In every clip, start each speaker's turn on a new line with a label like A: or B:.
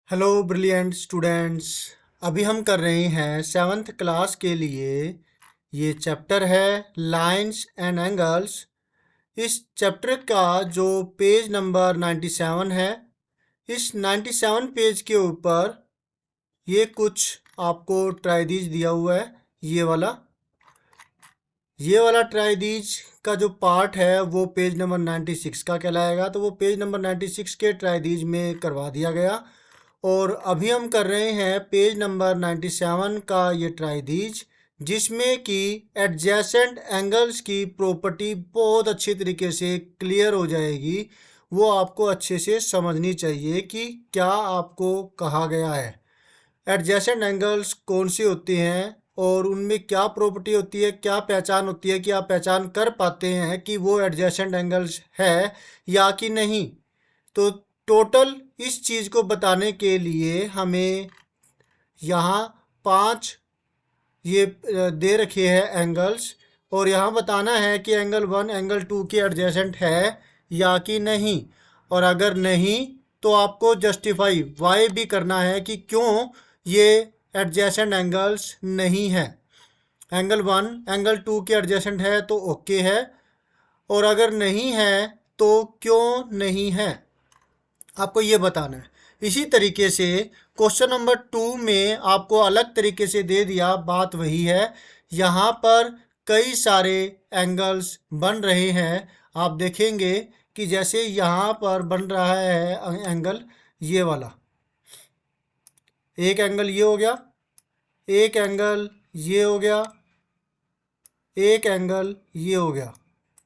A: Hello brilliant students. अभी हम कर रहे हैं सेवन्थ क्लास के लिए। ये चैप्टर है लाइंस एंड एंगल्स। इस चैप्टर का जो पेज नंबर 97 है, इस 97 पेज के ऊपर ये कुछ आपको ट्राइदीज दिया हुआ है। ये वाला ट्राइदीज का जो पार्ट है वो पेज नंबर 96 का कहलाएगा, तो वो पेज नंबर 96 के ट्राइदीज में करवा दिया गया। और अभी हम कर रहे हैं पेज नंबर 97 का ये ट्राइदीज, जिसमें कि एडजेसेंट एंगल्स की प्रॉपर्टी बहुत अच्छी तरीके से क्लियर हो जाएगी। वो आपको अच्छे से समझनी चाहिए कि क्या आपको कहा गया है। एडजेसेंट एंगल्स कौन से होते हैं और उनमें क्या प्रॉपर्टी होती है, क्या पहचान होती है कि आप पहचान कर पाते हैं कि वो एडजेसेंट एंगल्स है या कि नहीं। तो टोटल इस चीज़ को बताने के लिए हमें यहाँ 5 ये दे रखे हैं एंगल्स, और यहाँ बताना है कि एंगल 1 एंगल 2 के एडजेसेंट है या कि नहीं। और अगर नहीं तो आपको जस्टिफाई वाई भी करना है कि क्यों ये एडजेसेंट एंगल्स नहीं है। एंगल 1 एंगल 2 के एडजेसेंट है तो ओके है, और अगर नहीं है तो क्यों नहीं है, आपको ये बताना है। इसी तरीके से क्वेश्चन नंबर 2 में आपको अलग तरीके से दे दिया, बात वही है। यहाँ पर कई सारे एंगल्स बन रहे हैं। आप देखेंगे कि जैसे यहाँ पर बन रहा है एंगल ये वाला, एक एंगल ये हो गया, एक एंगल ये हो गया, एक एंगल ये हो गया।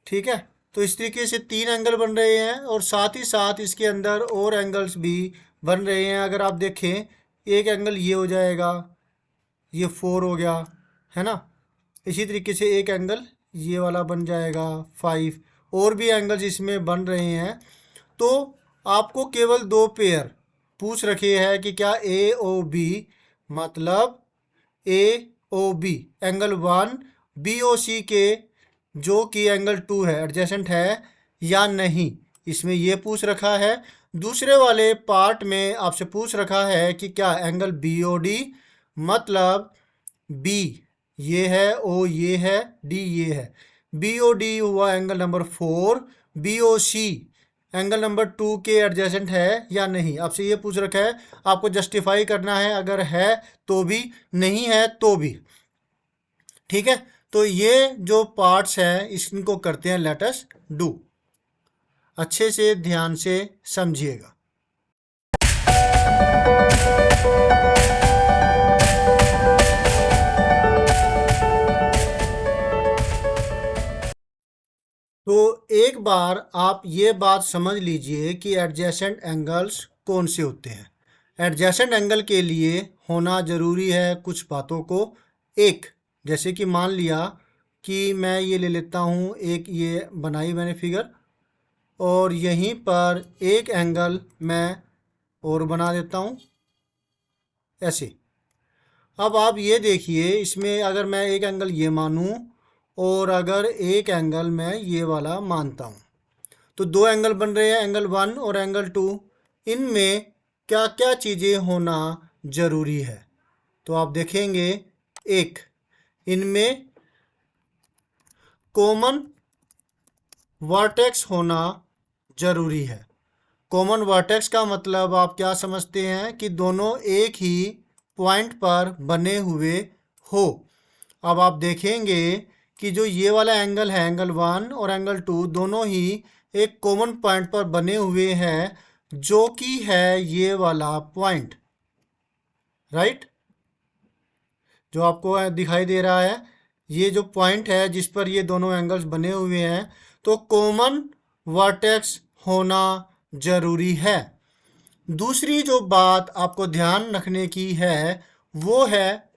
A: ठीक है, तो इस तरीके से 3 एंगल बन रहे हैं, और साथ ही साथ इसके अंदर और एंगल्स भी बन रहे हैं। अगर आप देखें, एक एंगल ये हो जाएगा, ये 4 हो गया, है ना। इसी तरीके से एक एंगल ये वाला बन जाएगा 5, और भी एंगल्स इसमें बन रहे हैं। तो आपको केवल 2 पेयर पूछ रखे हैं कि क्या ए ओ बी, मतलब A O B angle 1 B O C के जो कि एंगल 2 है एडजेसेंट है या नहीं, इसमें ये पूछ रखा है। दूसरे वाले पार्ट में आपसे पूछ रखा है कि क्या एंगल बी ओ डी, मतलब बी ये है, ओ ये है, डी ये है, बी ओ डी हुआ angle number 4, B O C angle number 2 के एडजेसेंट है या नहीं, आपसे ये पूछ रखा है। आपको जस्टिफाई करना है, अगर है तो भी, नहीं है तो भी। ठीक है, तो ये जो पार्ट्स हैं इनको करते हैं लेट अस डू। अच्छे से ध्यान से समझिएगा। तो एक बार आप ये बात समझ लीजिए कि एडजेसेंट एंगल्स कौन से होते हैं। एडजेसेंट एंगल के लिए होना ज़रूरी है कुछ बातों को। एक, जैसे कि मान लिया कि मैं ये ले लेता हूँ, एक ये बनाई मैंने फिगर, और यहीं पर एक एंगल मैं और बना देता हूँ ऐसे। अब आप ये देखिए, इसमें अगर मैं एक एंगल ये मानूँ और अगर एक एंगल मैं ये वाला मानता हूँ, तो 2 एंगल बन रहे हैं, एंगल 1 और एंगल 2। इनमें क्या क्या चीज़ें होना ज़रूरी है, तो आप देखेंगे, एक, इनमें कॉमन वर्टेक्स होना ज़रूरी है। कॉमन वर्टेक्स का मतलब आप क्या समझते हैं कि दोनों एक ही पॉइंट पर बने हुए हो। अब आप देखेंगे कि जो ये वाला एंगल है, एंगल 1 और एंगल 2, दोनों ही एक कॉमन पॉइंट पर बने हुए हैं, जो कि है ये वाला पॉइंट, राइट। जो आपको दिखाई दे रहा है, ये जो पॉइंट है जिस पर ये दोनों एंगल्स बने हुए हैं, तो कॉमन वर्टेक्स होना ज़रूरी है। दूसरी जो बात आपको ध्यान रखने की है वो है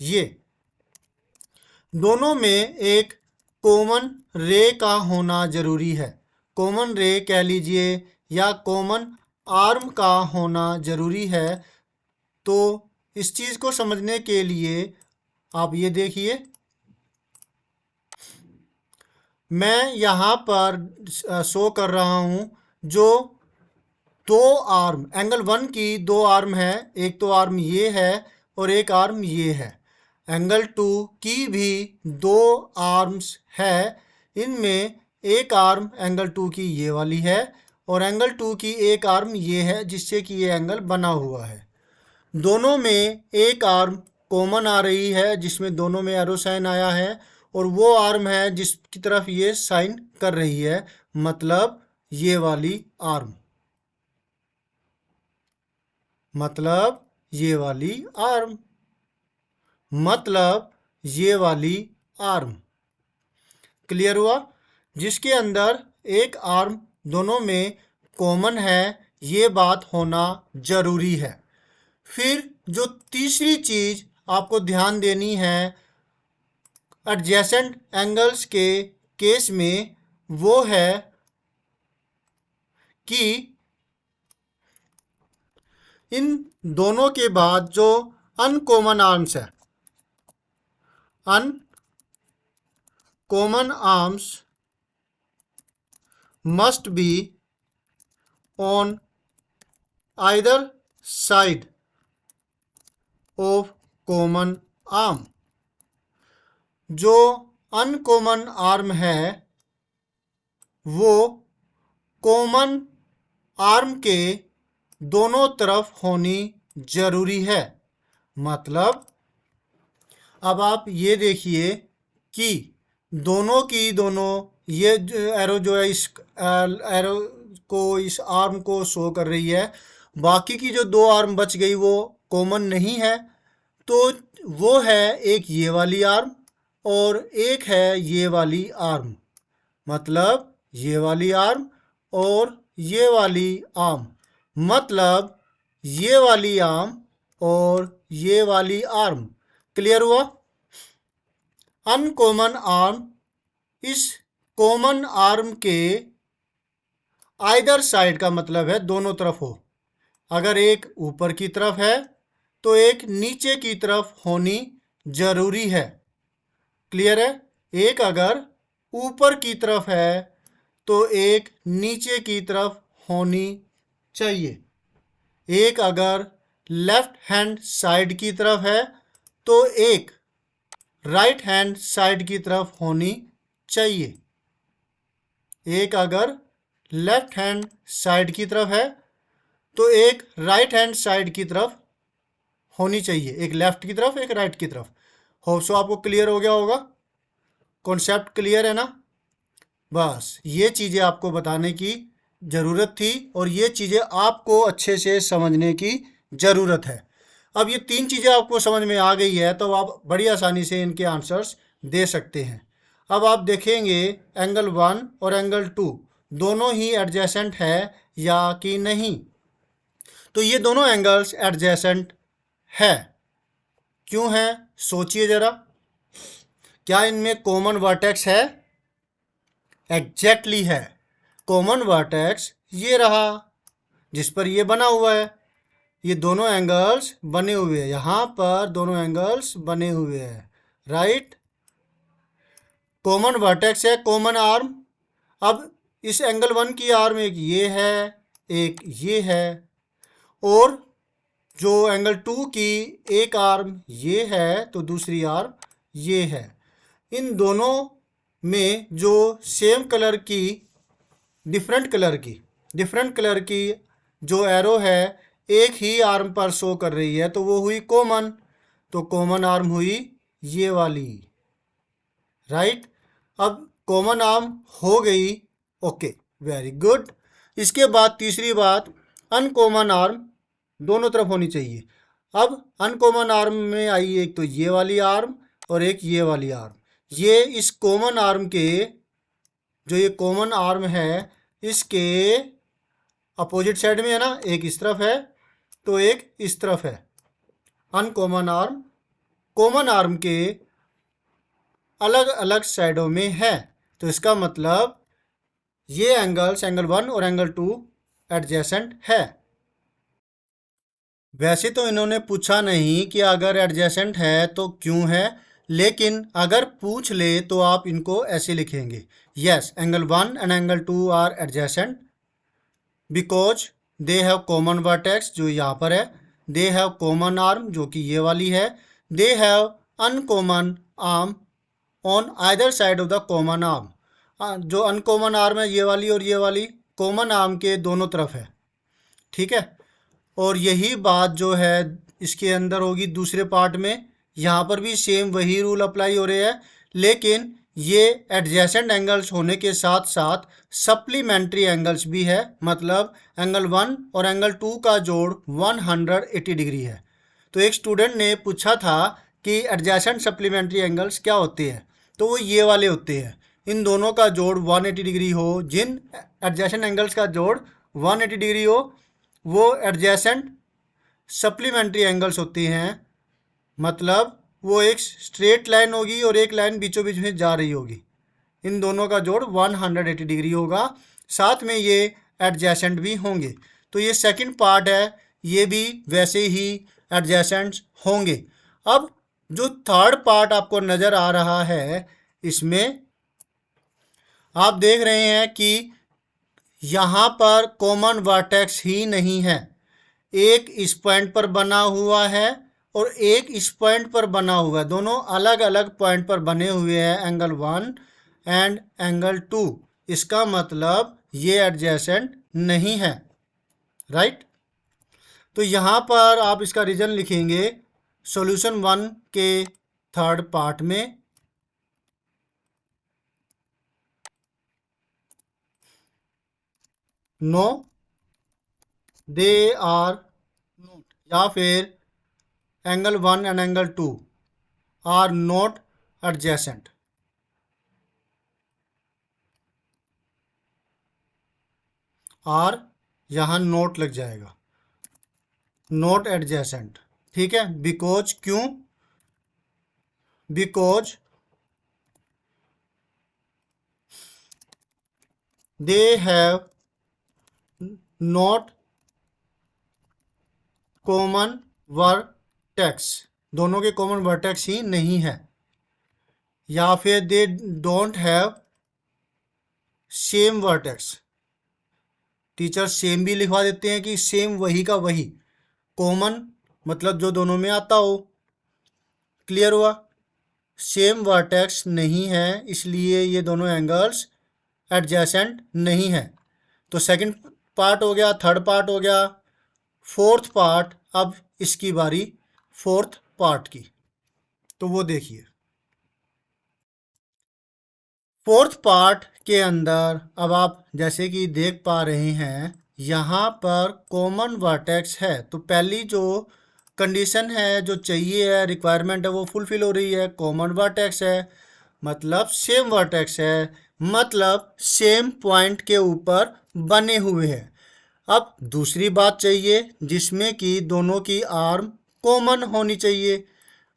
A: ये, दोनों में एक कॉमन रे का होना ज़रूरी है। कॉमन रे कह लीजिए या कॉमन आर्म का होना ज़रूरी है। तो इस चीज़ को समझने के लिए आप ये देखिए, मैं यहाँ पर शो कर रहा हूँ जो दो आर्म, एंगल 1 की दो आर्म है, एक तो आर्म ये है और एक आर्म ये है। एंगल 2 की भी दो आर्म्स है, इनमें एक आर्म एंगल 2 की ये वाली है और एंगल 2 की एक आर्म ये है, जिससे कि ये एंगल बना हुआ है। दोनों में एक आर्म कॉमन आ रही है, जिसमें दोनों में एरो साइन आया है, और वो आर्म है जिसकी तरफ ये साइन कर रही है, मतलब ये वाली आर्म, मतलब ये वाली आर्म, मतलब ये वाली आर्म। क्लियर हुआ? जिसके अंदर एक आर्म दोनों में कॉमन है, ये बात होना जरूरी है। फिर जो तीसरी चीज आपको ध्यान देनी है एडजेसेंट एंगल्स के केस में, वो है कि इन दोनों के बाद जो अनकॉमन आर्म्स है, uncommon arms must be on either side of common arm। जो अनकॉमन आर्म है वो कॉमन आर्म के दोनों तरफ होनी जरूरी है। मतलब अब आप ये देखिए कि दोनों की दोनों ये एरो जो है इस एरो को, इस आर्म को शो कर रही है, बाकी की जो दो आर्म बच गई वो कॉमन नहीं है, तो वो है एक ये वाली आर्म और एक है ये वाली आर्म, मतलब ये वाली आर्म और ये वाली आर्म, मतलब ये वाली आर्म और ये वाली आर्म। क्लियर हुआ? अनकॉमन आर्म इस कॉमन आर्म के आइदर साइड का मतलब है दोनों तरफ हो। अगर एक ऊपर की तरफ है तो एक नीचे की तरफ होनी जरूरी है। क्लियर है? एक अगर ऊपर की तरफ है तो एक नीचे की तरफ होनी चाहिए। एक अगर लेफ्ट हैंड साइड की तरफ है तो एक राइट हैंड साइड की तरफ होनी चाहिए। एक अगर लेफ्ट हैंड साइड की तरफ है तो एक राइट हैंड साइड की तरफ होनी चाहिए, एक लेफ्ट की तरफ एक राइट की तरफ। होप सो आपको क्लियर हो गया होगा, कॉन्सेप्ट क्लियर है ना? बस ये चीज़ें आपको बताने की ज़रूरत थी और ये चीज़ें आपको अच्छे से समझने की ज़रूरत है। अब ये तीन चीज़ें आपको समझ में आ गई है तो आप बड़ी आसानी से इनके आंसर्स दे सकते हैं। अब आप देखेंगे एंगल 1 और एंगल 2 दोनों ही एडजेसेंट है या कि नहीं। तो ये दोनों एंगल्स एडजेसेंट है। क्यों है? सोचिए ज़रा, क्या इनमें कॉमन वर्टेक्स है? एग्जैक्टली है। कॉमन वर्टेक्स ये रहा जिस पर ये बना हुआ है। ये दोनों एंगल्स बने हुए हैं, यहाँ पर दोनों एंगल्स बने हुए हैं, राइट। कॉमन वर्टेक्स है, कॉमन आर्म। अब इस एंगल 1 की आर्म एक ये है, एक ये है, और जो एंगल 2 की एक आर्म ये है तो दूसरी आर्म ये है। इन दोनों में जो सेम कलर की डिफरेंट कलर की जो एरो है एक ही आर्म पर शो कर रही है तो वो हुई कॉमन। तो कॉमन आर्म हुई ये वाली, राइट। अब कॉमन आर्म हो गई, ओके, वेरी गुड। इसके बाद तीसरी बात, अनकॉमन आर्म दोनों तरफ होनी चाहिए। अब अनकॉमन आर्म में आई एक तो ये वाली आर्म और एक ये वाली आर्म। ये इस कॉमन आर्म के, जो ये कॉमन आर्म है इसके अपोजिट साइड में है ना, एक इस तरफ है तो एक इस तरफ है। अनकॉमन आर्म कॉमन आर्म के अलग अलग साइडों में है, तो इसका मतलब ये एंगल्स, एंगल 1 और एंगल 2 एडजेसेंट है। वैसे तो इन्होंने पूछा नहीं कि अगर एडजेसेंट है तो क्यों है, लेकिन अगर पूछ ले तो आप इनको ऐसे लिखेंगे, yes angle 1 and angle 2 are adjacent because they have common vertex जो यहाँ पर है, दे हैव कॉमन आर्म जो कि ये वाली है, they have uncommon arm on either side of the common arm. जो अनकॉमन आर्म है ये वाली और ये वाली कॉमन आर्म के दोनों तरफ है, ठीक है। और यही बात जो है इसके अंदर होगी दूसरे पार्ट में, यहाँ पर भी सेम वही रूल अप्लाई हो रहे हैं, लेकिन ये एडजेसेंट एंगल्स होने के साथ साथ सप्लीमेंट्री एंगल्स भी है, मतलब एंगल 1 और एंगल 2 का जोड़ 180 डिग्री है। तो एक स्टूडेंट ने पूछा था कि एडजेसेंट सप्लीमेंट्री एंगल्स क्या होते हैं, तो वो ये वाले होते हैं, इन दोनों का जोड़ 180 डिग्री हो, जिन एडजेसेंट एंगल्स का जोड़ 180 डिग्री हो वो एडजेसेंट सप्लीमेंट्री एंगल्स होती हैं। मतलब वो एक स्ट्रेट लाइन होगी और एक लाइन बीचों बीच में जा रही होगी, इन दोनों का जोड़ 180 डिग्री होगा, साथ में ये एडजेसेंट भी होंगे। तो ये सेकंड पार्ट है, ये भी वैसे ही एडजेसेंट्स होंगे। अब जो थर्ड पार्ट आपको नज़र आ रहा है, इसमें आप देख रहे हैं कि यहाँ पर कॉमन वर्टेक्स ही नहीं है, एक इस पॉइंट पर बना हुआ है और एक इस पॉइंट पर बना हुआ है, दोनों अलग अलग पॉइंट पर बने हुए हैं, एंगल 1 एंड एंगल 2। इसका मतलब ये एडजेसेंट नहीं है, राइट। तो यहाँ पर आप इसका रीजन लिखेंगे सॉल्यूशन 1 के थर्ड पार्ट में, नो दे आर नॉट, या फिर angle 1 and angle 2 are not adjacent. Are यहाँ नोट लग जाएगा, नॉट एडजेसेंट, ठीक है। बिकॉज क्यों, because they have not common vertex, दोनों के कॉमन वर्टेक्स ही नहीं है, या फिर they don't have same vertex. Teacher same भी लिखवा देते हैं कि सेम वही का वही, कॉमन मतलब जो दोनों में आता हो। क्लियर हुआ, सेम वर्टेक्स नहीं है, इसलिए ये दोनों एंगल्स एडजेसेंट नहीं है। तो सेकंड पार्ट हो गया, थर्ड पार्ट हो गया, फोर्थ पार्ट, अब इसकी बारी फोर्थ पार्ट की, तो वो देखिए। फोर्थ पार्ट के अंदर अब आप जैसे कि देख पा रहे हैं, यहाँ पर कॉमन वर्टेक्स है, तो पहली जो कंडीशन है, जो चाहिए है, रिक्वायरमेंट है, वो फुलफिल हो रही है। कॉमन वर्टेक्स है मतलब सेम वर्टेक्स है, मतलब सेम पॉइंट के ऊपर बने हुए हैं। अब दूसरी बात चाहिए जिसमें कि दोनों की आर्म कॉमन होनी चाहिए।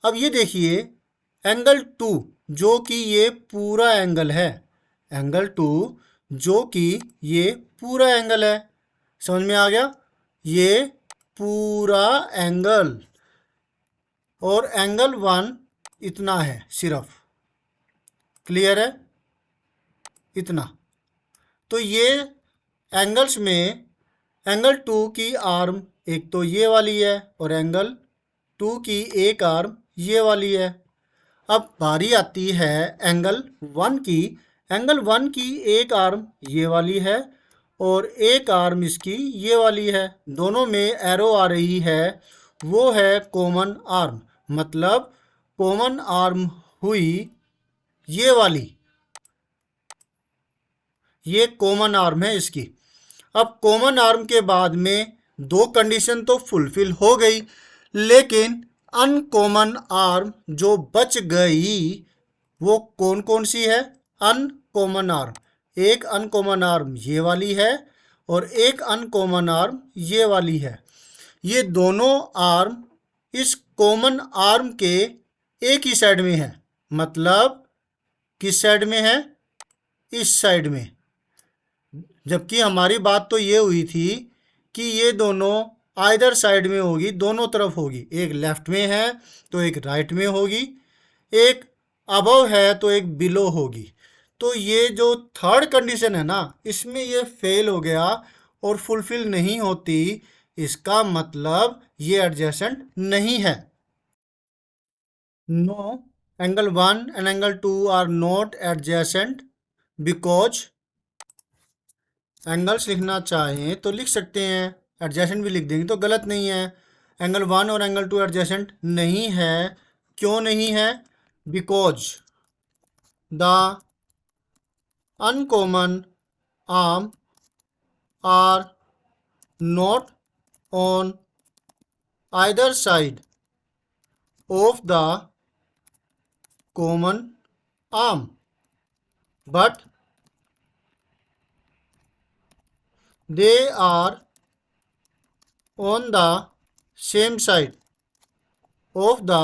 A: अब ये देखिए एंगल 2 जो कि ये पूरा एंगल है, एंगल 2 जो कि ये पूरा एंगल है, समझ में आ गया, ये पूरा एंगल, और एंगल 1 इतना है सिर्फ, क्लियर है, इतना। तो ये एंगल्स में एंगल 2 की आर्म एक तो ये वाली है और एंगल 2 की एक आर्म ये वाली है। अब बारी आती है एंगल 1 की, एंगल 1 की एक आर्म ये वाली है और एक आर्म इसकी ये वाली है, दोनों में एरो आ रही है, वो है कॉमन आर्म, मतलब कॉमन आर्म हुई ये वाली, ये कॉमन आर्म है इसकी। अब कॉमन आर्म के बाद में दो कंडीशन तो फुलफिल हो गई, लेकिन अनकॉमन आर्म जो बच गई वो कौन कौन सी है, अनकॉमन आर्म, एक अनकॉमन आर्म ये वाली है और एक अनकॉमन आर्म ये वाली है। ये दोनों आर्म इस कॉमन आर्म के एक ही साइड में है, मतलब किस साइड में है, इस साइड में। जबकि हमारी बात तो ये हुई थी कि ये दोनों आइदर साइड में होगी, दोनों तरफ होगी, एक लेफ्ट में है तो एक राइट में होगी, एक अबव है तो एक बिलो होगी। तो ये जो थर्ड कंडीशन है ना, इसमें ये फेल हो गया और फुलफिल नहीं होती, इसका मतलब ये एडजेसेंट नहीं है। No, angle 1 and angle 2 are not adjacent because, angles लिखना चाहें तो लिख सकते हैं, एडजेसेंट भी लिख देंगे तो गलत नहीं है। एंगल 1 और एंगल 2 एडजेसेंट नहीं है। क्यों नहीं है? Because the uncommon arm are not on either side of the common arm, but they are on the same side of the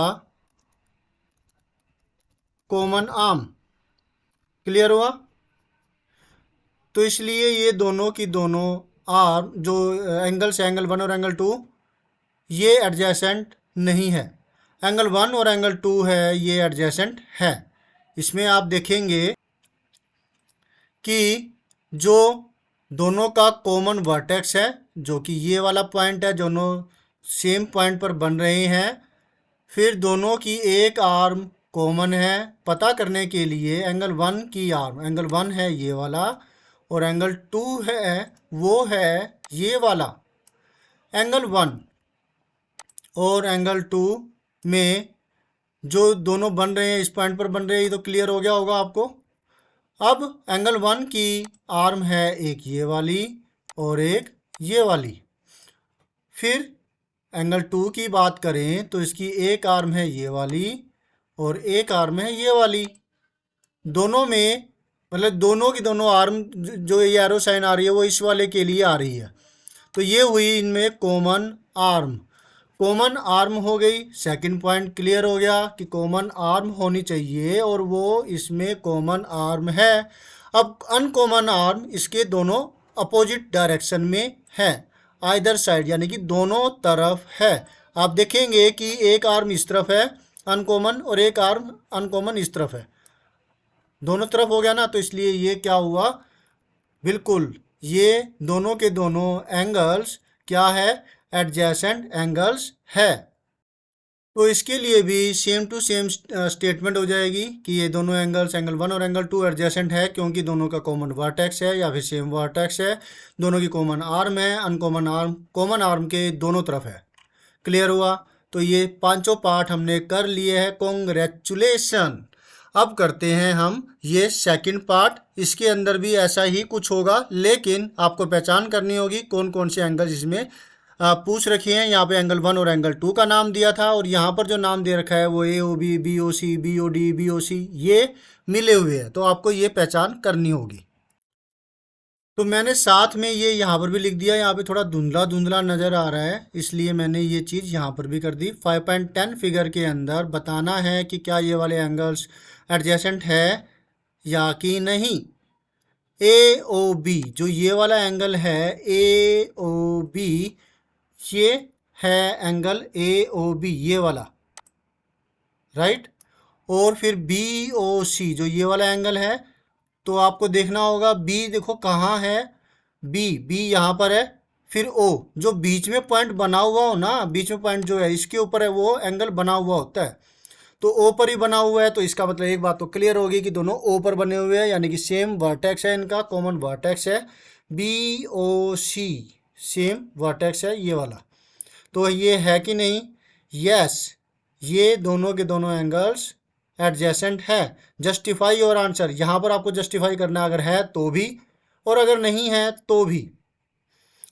A: common arm। Clear हुआ? तो इसलिए ये दोनों की दोनों आर्म जो एंगल्स, एंगल 1 और एंगल 2, ये एडजेसेंट नहीं है। एंगल 1 और एंगल 2 है, ये एडजेसेंट है। इसमें आप देखेंगे कि जो दोनों का कॉमन वर्टेक्स है, जो कि ये वाला पॉइंट है, दोनों सेम पॉइंट पर बन रहे हैं। फिर दोनों की एक आर्म कॉमन है। पता करने के लिए एंगल 1 की आर्म, एंगल 1 है ये वाला और एंगल 2 है वो है ये वाला। एंगल 1 और एंगल 2 में जो दोनों बन रहे हैं, इस पॉइंट पर बन रहे हैं, ये तो क्लियर हो गया होगा आपको। अब एंगल 1 की आर्म है एक ये वाली और एक ये वाली। फिर एंगल 2 की बात करें तो इसकी एक आर्म है ये वाली और एक आर्म है ये वाली। दोनों में मतलब दोनों की दोनों आर्म, जो ये एरो साइन आ रही है वो इस वाले के लिए आ रही है। तो ये हुई इनमें कॉमन आर्म। कॉमन आर्म हो गई। सेकंड पॉइंट क्लियर हो गया कि कॉमन आर्म होनी चाहिए और वो इसमें कॉमन आर्म है। अब अनकॉमन आर्म इसके दोनों अपोजिट डायरेक्शन में है, आइदर साइड, यानी कि दोनों तरफ है। आप देखेंगे कि एक आर्म इस तरफ है अनकॉमन और एक आर्म अनकॉमन इस तरफ है। दोनों तरफ हो गया ना, तो इसलिए ये क्या हुआ, बिल्कुल ये दोनों के दोनों एंगल्स क्या है, एडजेसेंट एंगल्स है। तो इसके लिए भी सेम टू सेम स्टेटमेंट हो जाएगी कि ये दोनों एंगल्स, एंगल 1 और एंगल 2 एडजेसेंट है क्योंकि दोनों का कॉमन वर्टेक्स है या फिर सेम वर्टेक्स है। दोनों की कॉमन आर्म है, अनकॉमन आर्म कॉमन आर्म के दोनों तरफ है। क्लियर हुआ? तो ये पांचों पार्ट हमने कर लिए हैं। कॉन्ग्रेचुलेशन। अब करते हैं हम ये सेकंड पार्ट। इसके अंदर भी ऐसा ही कुछ होगा, लेकिन आपको पहचान करनी होगी कौन कौन से एंगल्स इसमें पूछ रखे हैं। यहाँ पे एंगल 1 और एंगल 2 का नाम दिया था और यहाँ पर जो नाम दे रखा है वो AOB, BOC, BOD, BOC ये मिले हुए हैं, तो आपको ये पहचान करनी होगी। तो मैंने साथ में ये यहाँ पर भी लिख दिया। यहाँ पे थोड़ा धुंधला धुंधला नज़र आ रहा है, इसलिए मैंने ये चीज़ यहाँ पर भी कर दी। 5.10 फिगर के अंदर बताना है कि क्या ये वाले एंगल्स एडजेसेंट है या कि नहीं। AOB जो ये वाला एंगल है, AOB ये है एंगल AOB ये वाला, राइट। और फिर BOC जो ये वाला एंगल है, तो आपको देखना होगा बी, देखो कहाँ है बी यहाँ पर है। फिर O जो बीच में पॉइंट बना हुआ हो ना, बीच में पॉइंट जो है इसके ऊपर है, वो एंगल बना हुआ होता है। तो O पर ही बना हुआ है, तो इसका मतलब एक बात तो क्लियर होगी कि दोनों O पर बने हुए हैं, यानी कि सेम वर्टेक्स है, इनका कॉमन वर्टेक्स है। BOC सेम वर्टेक्स है ये वाला। तो ये है कि नहीं? यस, ये दोनों के दोनों एंगल्स एडजेसेंट है। जस्टिफाई योर आंसर, यहाँ पर आपको जस्टिफाई करना है, अगर है तो भी और अगर नहीं है तो भी।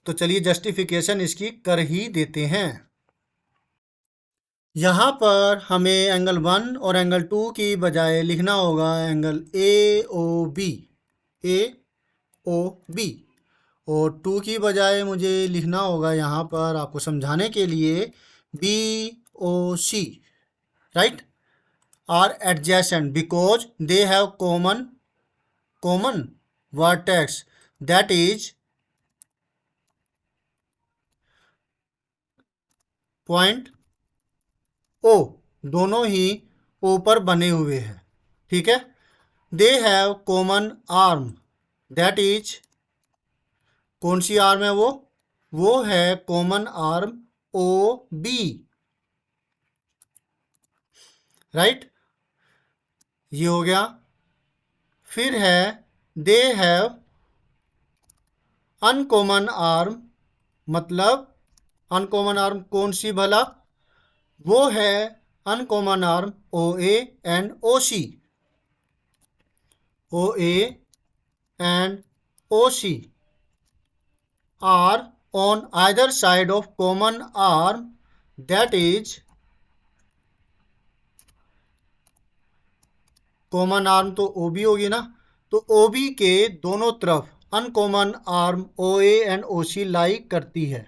A: तो चलिए जस्टिफिकेशन इसकी कर ही देते हैं। यहाँ पर हमें एंगल 1 और एंगल 2 की बजाय लिखना होगा एंगल AOB, AOB। और 2 की बजाय मुझे लिखना होगा यहाँ पर आपको समझाने के लिए BOC, right. Are adjacent because they have common vertex, that is point O। दोनों ही O पर बने हुए हैं, ठीक है। They have common arm, that is कौन सी आर्म है वो है common arm O B, right, ये हो गया। फिर है दे हैव अनकॉमन आर्म, मतलब अनकॉमन आर्म कौन सी भला, वो है uncommon arm O A and O C, O A and O C are on either side of common arm, that is common arm तो ओ बी होगी ना, तो ओ बी के दोनों तरफ uncommon arm O A and O C lie करती है।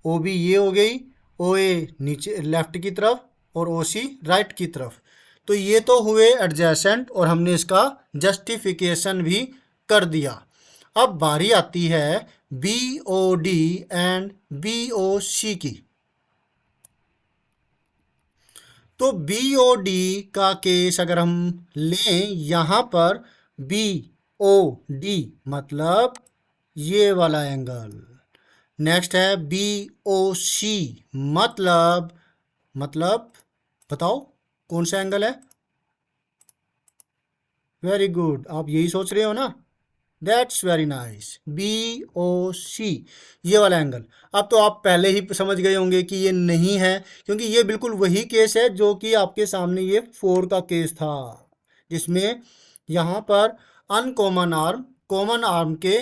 A: O B ये हो गई, ओ ए नीचे लेफ्ट की तरफ और ओ सी राइट की तरफ। तो ये तो हुए एडजेसेंट और हमने इसका जस्टिफिकेशन भी कर दिया। अब बारी आती है B O D and B O C की। तो बी ओ डी का केस अगर हम लें यहाँ पर, बी ओ डी मतलब ये वाला एंगल, नेक्स्ट है बी ओ सी मतलब बताओ कौन सा एंगल है। वेरी गुड, आप यही सोच रहे हो ना, that's very nice, B O C ये वाला एंगल। अब तो आप पहले ही समझ गए होंगे कि ये नहीं है, क्योंकि ये बिल्कुल वही केस है जो कि आपके सामने ये 4 का केस था, जिसमें यहाँ पर अनकॉमन आर्म कॉमन आर्म के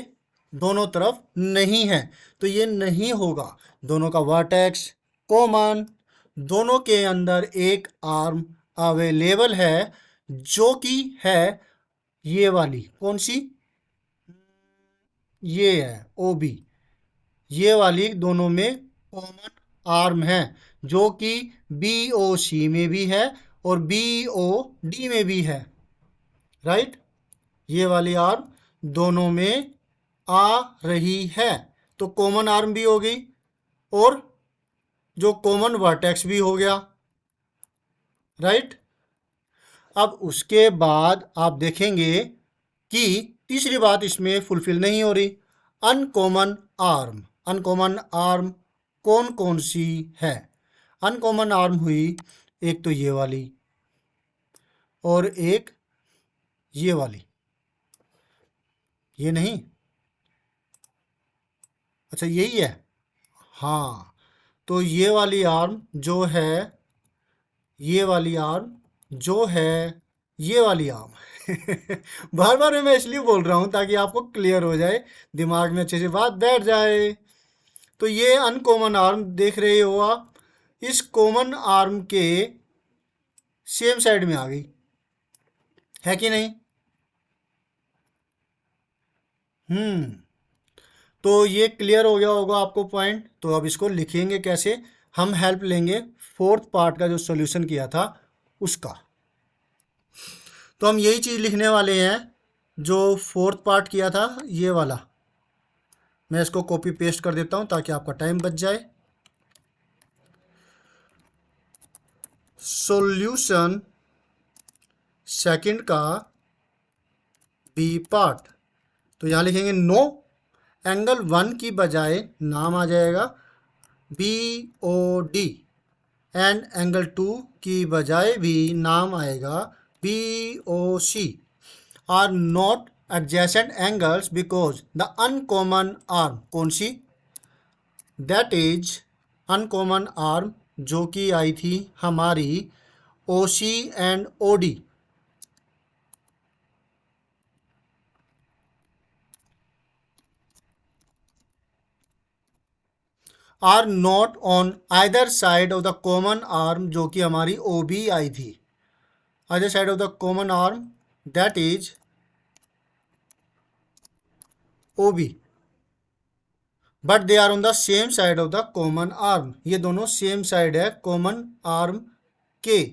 A: दोनों तरफ नहीं है, तो ये नहीं होगा। दोनों का वर्टेक्स कॉमन, दोनों के अंदर एक आर्म अवेलेबल है जो कि है ये वाली, कौन सी, ये है ओ बी, ये वाली दोनों में कॉमन आर्म है जो कि बी ओ सी में भी है और बी ओ डी में भी है, राइट। ये वाली आर्म दोनों में आ रही है, तो कॉमन आर्म भी हो गई और जो कॉमन वर्टेक्स भी हो गया, राइट। अब उसके बाद आप देखेंगे कि तीसरी बात इसमें फुलफिल नहीं हो रही, अनकॉमन आर्म। अनकॉमन आर्म कौन कौन सी है? अनकॉमन आर्म हुई एक तो ये वाली और एक ये वाली, ये नहीं, अच्छा यही है, हाँ। तो ये वाली आर्म जो है, ये वाली आर्म जो है, ये वाली आर्म बार बार मैं इसलिए बोल रहा हूँ ताकि आपको क्लियर हो जाए, दिमाग में अच्छे से बात बैठ जाए। तो ये अनकॉमन आर्म देख रहे हो आप, इस कॉमन आर्म के सेम साइड में आ गई, है कि नहीं? तो ये क्लियर हो गया होगा आपको पॉइंट। तो अब इसको लिखेंगे कैसे, हम हेल्प लेंगे फोर्थ पार्ट का जो सॉल्यूशन किया था उसका। तो हम यही चीज़ लिखने वाले हैं जो फोर्थ पार्ट किया था, ये वाला। मैं इसको कॉपी पेस्ट कर देता हूँ ताकि आपका टाइम बच जाए। सॉल्यूशन सेकंड का बी पार्ट, तो यहाँ लिखेंगे नो, एंगल 1 की बजाय नाम आ जाएगा B O D, and angle 2 की बजाय भी नाम आएगा B O C, are not adjacent angles because the uncommon arm, कौन सी, दैट इज अनकॉमन आर्म जो कि आई थी हमारी O C and O D, are not on either side of the common arm जो कि हमारी ओ बी आई थी, either side of the common arm that is O B, but they are on the same side of the common arm, ये दोनों same side है common arm के,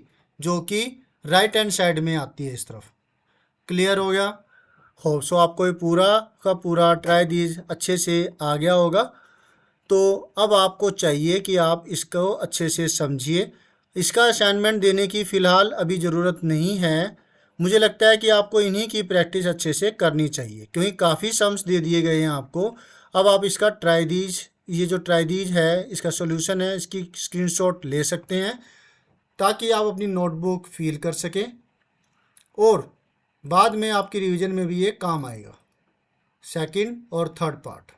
A: जो कि राइट हैंड साइड में आती है इस तरफ। क्लियर हो गया? होप सो आपको ये पूरा का पूरा ट्राई दीज अच्छे से आ गया होगा। तो अब आपको चाहिए कि आप इसको अच्छे से समझिए। इसका असाइनमेंट देने की फ़िलहाल अभी ज़रूरत नहीं है, मुझे लगता है कि आपको इन्हीं की प्रैक्टिस अच्छे से करनी चाहिए, क्योंकि काफ़ी सम्स दे दिए गए हैं आपको। अब आप इसका ट्राइदीज, ये जो ट्राइदीज है इसका सॉल्यूशन है, इसकी स्क्रीनशॉट ले सकते हैं ताकि आप अपनी नोटबुक फिल कर सकें और बाद में आपकी रिवीजन में भी ये काम आएगा, सेकंड और थर्ड पार्ट।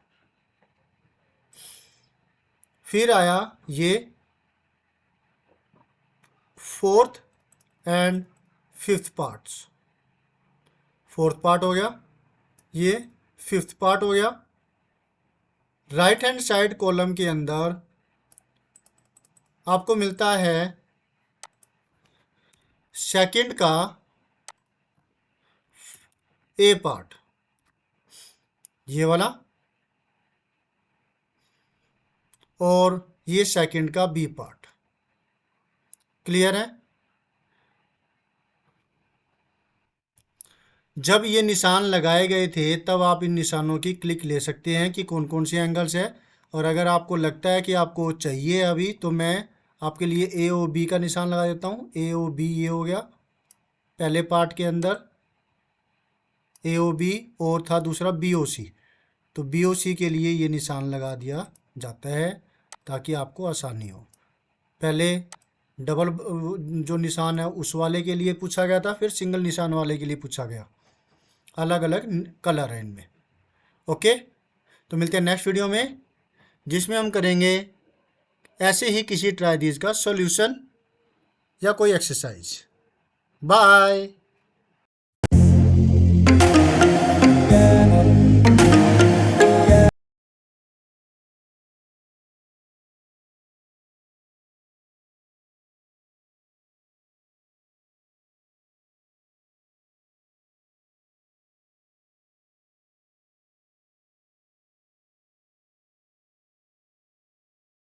A: फिर आया ये fourth and fifth parts. Fourth part हो गया, ये फिफ्थ पार्ट हो गया। राइट हैंड साइड कॉलम के अंदर आपको मिलता है सेकंड का ए पार्ट, ये वाला, और ये सेकंड का बी पार्ट। क्लियर है? जब ये निशान लगाए गए थे तब आप इन निशानों की क्लिक ले सकते हैं कि कौन कौन से एंगल्स है, और अगर आपको लगता है कि आपको चाहिए अभी तो मैं आपके लिए ए ओ बी का निशान लगा देता हूँ। ए ओ बी ये हो गया पहले पार्ट के अंदर ए ओ बी, और था दूसरा बी ओ सी, तो बी ओ सी के लिए ये निशान लगा दिया जाता है ताकि आपको आसानी हो। पहले डबल जो निशान है उस वाले के लिए पूछा गया था, फिर सिंगल निशान वाले के लिए पूछा गया। अलग अलग कलर है इनमें। ओके, तो मिलते हैं नेक्स्ट वीडियो में जिसमें हम करेंगे ऐसे ही किसी ट्राइदीज का सॉल्यूशन या कोई एक्सरसाइज। बाय।